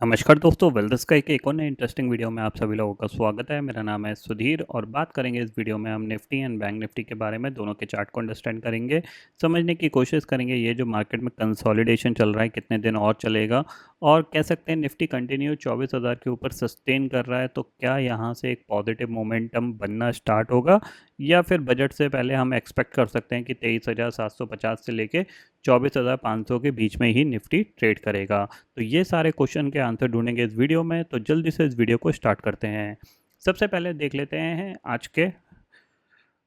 नमस्कार दोस्तों, वेल्थ का एक और नए इंटरेस्टिंग वीडियो में आप सभी लोगों का स्वागत है। मेरा नाम है सुधीर और बात करेंगे इस वीडियो में हम निफ्टी एंड बैंक निफ्टी के बारे में, दोनों के चार्ट को अंडरस्टैंड करेंगे, समझने की कोशिश करेंगे ये जो मार्केट में कंसोलिडेशन चल रहा है कितने दिन और चलेगा और कह सकते हैं निफ्टी कंटिन्यू 24,000 के ऊपर सस्टेन कर रहा है, तो क्या यहाँ से एक पॉजिटिव मोमेंटम बनना स्टार्ट होगा या फिर बजट से पहले हम एक्सपेक्ट कर सकते हैं कि 23,750 से लेके 24,500 के बीच में ही निफ्टी ट्रेड करेगा। तो ये सारे क्वेश्चन के आंसर ढूंढेंगे इस वीडियो में, तो जल्दी से इस वीडियो को स्टार्ट करते हैं। सबसे पहले देख लेते हैं आज के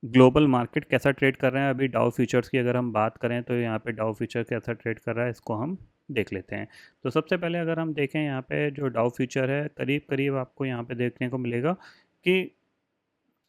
ग्लोबल मार्केट कैसा ट्रेड कर रहे हैं। अभी डाउ फ्यूचर्स की अगर हम बात करें तो यहाँ पे डाउ फ्यूचर कैसा ट्रेड कर रहा है इसको हम देख लेते हैं। तो सबसे पहले अगर हम देखें यहाँ पे जो डाउ फ्यूचर है करीब करीब आपको यहाँ पे देखने को मिलेगा कि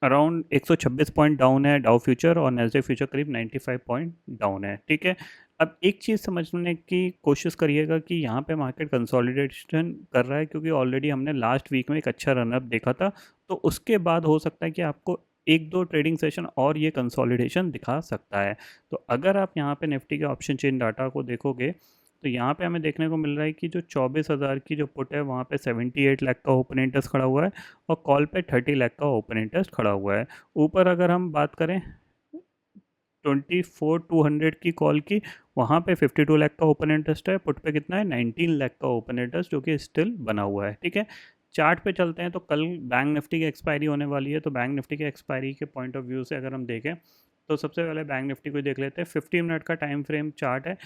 अराउंड 126 पॉइंट डाउन है डाउ फ्यूचर और नैस्डैक फ्यूचर करीब 95 पॉइंट डाउन है। ठीक है, अब एक चीज़ समझने की कोशिश करिएगा कि यहाँ पे मार्केट कंसोलिडेशन कर रहा है क्योंकि ऑलरेडी हमने लास्ट वीक में एक अच्छा रनअप देखा था, तो उसके बाद हो सकता है कि आपको एक दो ट्रेडिंग सेशन और ये कंसोलिडेशन दिखा सकता है। तो अगर आप यहाँ पे निफ्टी के ऑप्शन चेन डाटा को देखोगे तो यहाँ पे हमें देखने को मिल रहा है कि जो 24,000 की जो पुट है वहाँ पे 78 लाख का ओपन इंटरेस्ट खड़ा हुआ है और कॉल पे 30 लाख का ओपन इंटरेस्ट खड़ा हुआ है। ऊपर अगर हम बात करें 24,200 की कॉल की, वहाँ पे 52 लाख का ओपन इंटरेस्ट है, पुट पे कितना है 19 लाख का ओपन इंटरेस्ट जो कि स्टिल बना हुआ है। ठीक है, चार्ट पे चलते हैं तो कल बैंक निफ्टी की एक्सपायरी होने वाली है, तो बैंक निफ्टी की एक्सपायरी के पॉइंट ऑफ व्यू से अगर हम देखें तो सबसे पहले बैंक निफ्टी को देख लेते हैं। 15 मिनट का टाइम फ्रेम चार्ट है,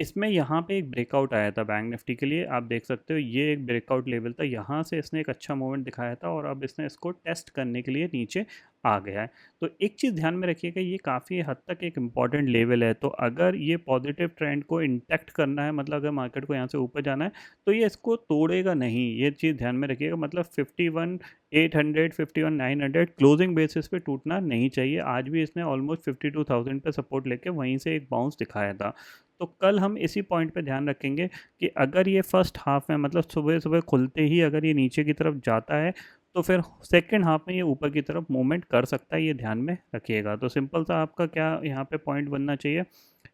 इसमें यहाँ पे एक ब्रेकआउट आया था बैंक निफ्टी के लिए, आप देख सकते हो ये एक ब्रेकआउट लेवल था, यहाँ से इसने एक अच्छा मूवमेंट दिखाया था और अब इसने इसको टेस्ट करने के लिए नीचे आ गया है। तो एक चीज़ ध्यान में रखिएगा, ये काफ़ी हद तक एक इम्पॉर्टेंट लेवल है, तो अगर ये पॉजिटिव ट्रेंड को इंटैक्ट करना है, मतलब अगर मार्केट को यहाँ से ऊपर जाना है तो ये इसको तोड़ेगा नहीं, ये चीज़ ध्यान में रखिएगा। मतलब 51,800 51,900 क्लोजिंग बेसिस पे टूटना नहीं चाहिए। आज भी इसने ऑलमोस्ट 52,000 पे सपोर्ट लेके वहीं से एक बाउंस दिखाया था, तो कल हम इसी पॉइंट पे ध्यान रखेंगे कि अगर ये फर्स्ट हाफ में मतलब सुबह सुबह खुलते ही अगर ये नीचे की तरफ जाता है तो फिर सेकंड हाफ में ये ऊपर की तरफ मूवमेंट कर सकता है, ये ध्यान में रखिएगा। तो सिंपल सा आपका क्या यहाँ पे पॉइंट बनना चाहिए,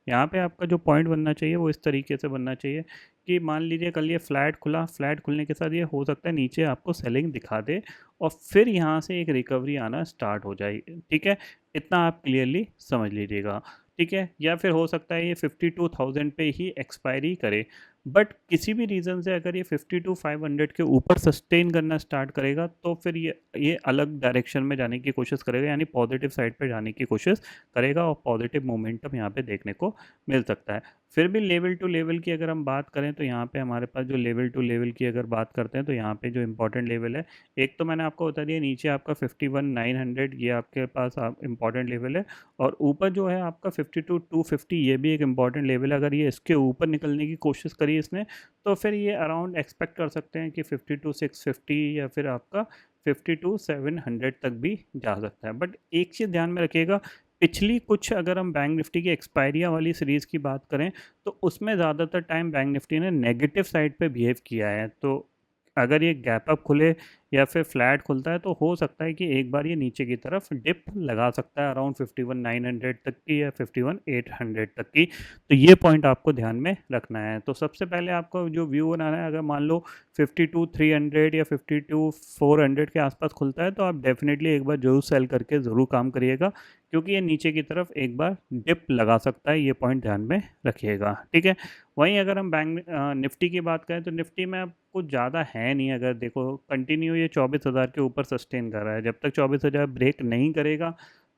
यहाँ पे आपका जो पॉइंट बनना चाहिए वो इस तरीके से बनना चाहिए कि मान लीजिए कल ये फ्लैट खुला, फ्लैट खुलने के साथ ये हो सकता है नीचे आपको सेलिंग दिखा दे और फिर यहाँ से एक रिकवरी आना स्टार्ट हो जाएगी। ठीक है, इतना आप क्लियरली समझ लीजिएगा। ठीक है, या फिर हो सकता है ये 52,000 पे ही एक्सपायरी करे, बट किसी भी रीज़न से अगर ये 52,500 के ऊपर सस्टेन करना स्टार्ट करेगा तो फिर ये अलग डायरेक्शन में जाने की कोशिश करेगा, यानी पॉजिटिव साइड पे जाने की कोशिश करेगा और पॉजिटिव मोमेंटम यहाँ पे देखने को मिल सकता है। फिर भी लेवल टू लेवल की अगर हम बात करें तो यहाँ पे हमारे पास जो लेवल टू लेवल की अगर बात करते हैं तो यहाँ पे जो इंपॉर्टेंट लेवल है, एक तो मैंने आपको बता दिया नीचे आपका 51,900 ये आपके पास इंपॉर्टेंट लेवल है, और ऊपर जो है आपका 52,250 ये भी एक इम्पॉर्टेंट लेवल है। अगर ये इसके ऊपर निकलने की कोशिश करी इसने तो फिर ये अराउंड एक्सपेक्ट कर सकते हैं कि 52,650 या फिर आपका 52,700 तक भी जा सकता है। बट एक चीज़ ध्यान में रखिएगा, पिछली कुछ अगर हम बैंक निफ्टी की एक्सपायरिया वाली सीरीज़ की बात करें तो उसमें ज़्यादातर टाइम बैंक निफ्टी ने नेगेटिव साइड पे बिहेव किया है, तो अगर ये गैप अप खुले या फिर फ्लैट खुलता है तो हो सकता है कि एक बार ये नीचे की तरफ डिप लगा सकता है अराउंड 51,900 तक की या 51,800 तक की, तो ये पॉइंट आपको ध्यान में रखना है। तो सबसे पहले आपको जो व्यू बनाना है, अगर मान लो 52,300 या 52,400 के आसपास खुलता है तो आप डेफिनेटली एक बार जरूर सेल करके ज़रूर काम करिएगा, क्योंकि ये नीचे की तरफ एक बार डिप लगा सकता है, ये पॉइंट ध्यान में रखिएगा। ठीक है, वहीं अगर हम बैंक निफ्टी की बात करें तो निफ्टी में अब कुछ ज़्यादा है नहीं, अगर देखो कंटिन्यू ये 24,000 के ऊपर सस्टेन कर रहा है, जब तक 24,000 ब्रेक नहीं करेगा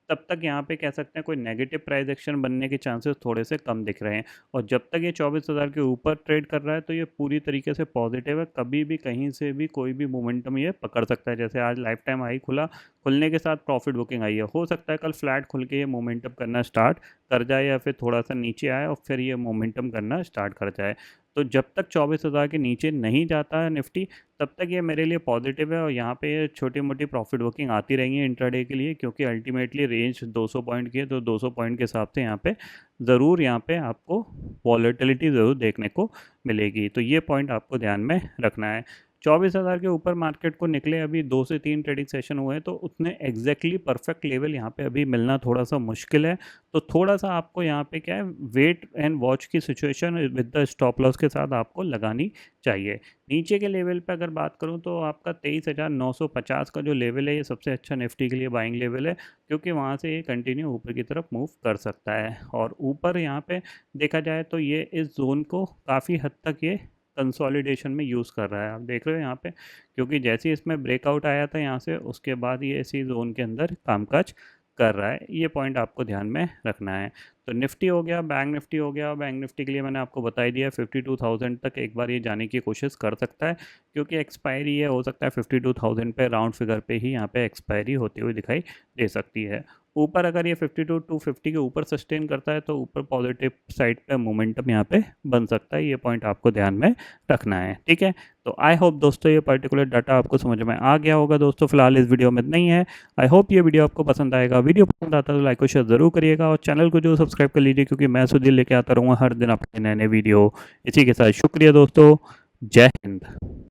तब तक यहाँ पे कह सकते हैं कोई नेगेटिव प्राइस एक्शन बनने के चांसेस थोड़े से कम दिख रहे हैं, और जब तक ये 24,000 के ऊपर ट्रेड कर रहा है तो ये पूरी तरीके से पॉजिटिव है, कभी भी कहीं से भी कोई भी मोमेंटम ये पकड़ सकता है। जैसे आज लाइफ टाइम हाई खुला, खुलने के साथ प्रॉफिट बुकिंग आई है, हो सकता है कल फ्लैट खुल के ये मोमेंटम करना स्टार्ट कर जाए या फिर थोड़ा सा नीचे आए और फिर ये मोमेंटम करना स्टार्ट कर जाए। तो जब तक 24,000 के नीचे नहीं जाता है निफ्टी तब तक ये मेरे लिए पॉजिटिव है, और यहाँ पे छोटी मोटी प्रॉफिट बुकिंग आती रहेंगी इंट्राडे के लिए, क्योंकि अल्टीमेटली रेंज 200 पॉइंट की है, तो 200 पॉइंट के हिसाब से यहाँ पे ज़रूर यहाँ पे आपको वॉलेटिलिटी ज़रूर देखने को मिलेगी, तो ये पॉइंट आपको ध्यान में रखना है। 24,000 के ऊपर मार्केट को निकले, अभी 2 से 3 ट्रेडिंग सेशन हुए हैं, तो उतने एग्जैक्टली परफेक्ट लेवल यहाँ पे अभी मिलना थोड़ा सा मुश्किल है। तो थोड़ा सा आपको यहाँ पे क्या है, वेट एंड वॉच की situation with the stop loss के साथ आपको लगानी चाहिए। नीचे के लेवल पे अगर बात करूँ तो आपका 23,950 का जो लेवल है, ये सबसे अच्छा निफ्टी के लिए बाइंग लेवल है, क्योंकि वहाँ से ये कंटिन्यू ऊपर की तरफ मूव कर सकता है। और ऊपर यहाँ पे देखा जाए तो ये इस जोन को काफ़ी हद तक ये कंसोलिडेशन में यूज़ कर रहा है, आप देख रहे हो यहाँ पे, क्योंकि जैसे ही इसमें ब्रेकआउट आया था यहाँ से, उसके बाद ये इसी जोन के अंदर कामकाज कर रहा है। ये पॉइंट आपको ध्यान में रखना है। तो निफ्टी हो गया, बैंक निफ्टी हो गया। बैंक निफ्टी के लिए मैंने आपको बता ही दिया 52,000 तक एक बार ये जाने की कोशिश कर सकता है, क्योंकि एक्सपायरी ये हो सकता है 52,000 पे, राउंड फिगर पे ही यहाँ पे एक्सपायरी होती हुई दिखाई दे सकती है। ऊपर अगर ये 52,250 के ऊपर सस्टेन करता है तो ऊपर पॉजिटिव साइड पे मोमेंटम यहाँ पे बन सकता है। ये पॉइंट आपको ध्यान में रखना है, ठीक है। तो आई होप दोस्तों ये पर्टिकुलर डाटा आपको समझ में आ गया होगा। दोस्तों फिलहाल इस वीडियो में नहीं है। आई होप ये वीडियो आपको पसंद आएगा। वीडियो पसंद आता है तो लाइक और शेयर जरूर करिएगा, और चैनल को जो सब्सक्राइब कर लीजिए, क्योंकि मैं सुधीर लेके आता रहूँगा हर दिन आपके नए नए वीडियो। इसी के साथ शुक्रिया दोस्तों, जय हिंद।